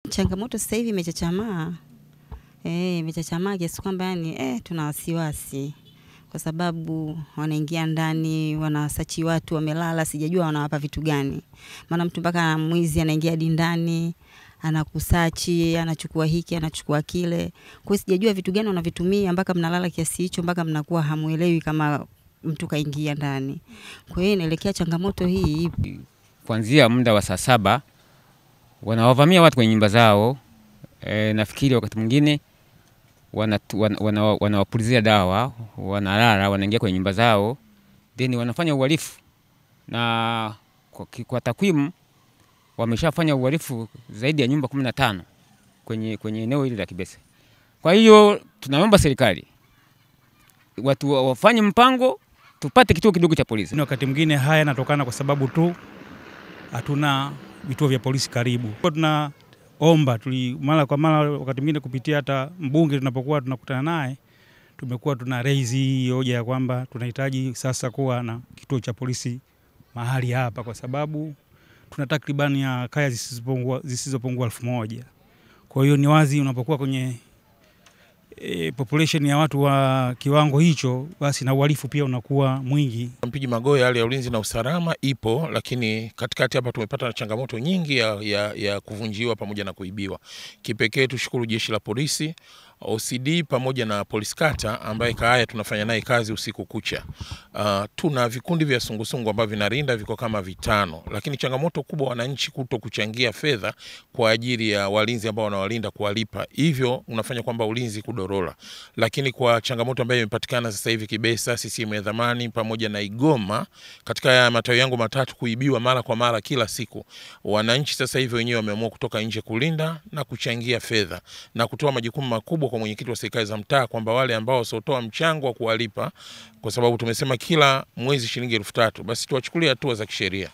Changamoto sasa hivi imechachamaa. Imechachamaa kiasi kwamba yani tuna wasiwasi. Kwa sababu wanaingia ndani, wanasachi watu wamelala, sijajua wanawapa vitu gani. Maana mtu mpaka mwizi anaingia ndani, anakusachi, anachukua hiki, anachukua kile. Kwa hiyo sijajua vitu gani wanavitumia mpaka mnalala kiasi hicho, mpaka mnakuwa hamuelewi kama mtu kaingia ndani. Kwa hiyo inaelekea changamoto hii. Kuanzia muda wa saa 7 wanawavamia watu kwenye nyumba zao. Nafikiri wakati mwingine wanawapulizia dawa, wanalala, wanaingia kwenye nyumba zao, then wanafanya uhalifu. Na kwa takwimu wameshafanya uhalifu zaidi ya nyumba 15 kwenye eneo hili la Kibese. Kwa hiyo tunaomba serikali watu wafanye mpango tupate kituo kidogo cha polisi. Wakati mwingine haya yanatokana kwa sababu tu hatuna vituo vya polisi karibu. Kwa tunaomba mara kwa mara, wakati mwingine kupitia hata mbunge tunapokuwa tunakutana naye, tumekuwa tuna raise hoja ya kwamba tunahitaji sasa kuwa na kituo cha polisi mahali hapa, kwa sababu tuna takribani ya kaya zisizopungua 1000. Kwa hiyo ni wazi unapokuwa kwenye population ya watu wa kiwango hicho, basi na uhalifu pia unakuwa mwingi. Mpiji Magoe, hali ya ulinzi na usalama ipo, lakini katikati hapa tumepata na changamoto nyingi ya kuvunjiwa pamoja na kuibiwa. Kipekee tushukuru jeshi la polisi, OCD pamoja na polisi kata ambaye haya tunafanya naye kazi usiku kucha. Tuna vikundi vya sungusungu ambavyo vinarinda, viko kama 5, lakini changamoto kubwa wananchi kuto kuchangia fedha kwa ajili ya walinzi ambao wanawalinda kuwalipa. Hivyo unafanya kwamba ulinzi kudorola. Lakini kwa changamoto ambayo imepatikana sasa hivi Kibesa, CCM ya Dhamani pamoja na Igoma, katika ya matawi yangu 3 kuibiwa mara kwa mara kila siku, wananchi sasa hivi wenyewe wameamua kutoka nje kulinda na kuchangia fedha na kutoa majukumu makubwa kwa mwenyekiti wa serikali za mtaa kwamba wale ambao wasotoa mchango wa kuwalipa, kwa sababu tumesema kila mwezi shilingi 3000, basi tuwachukulie hatua za kisheria.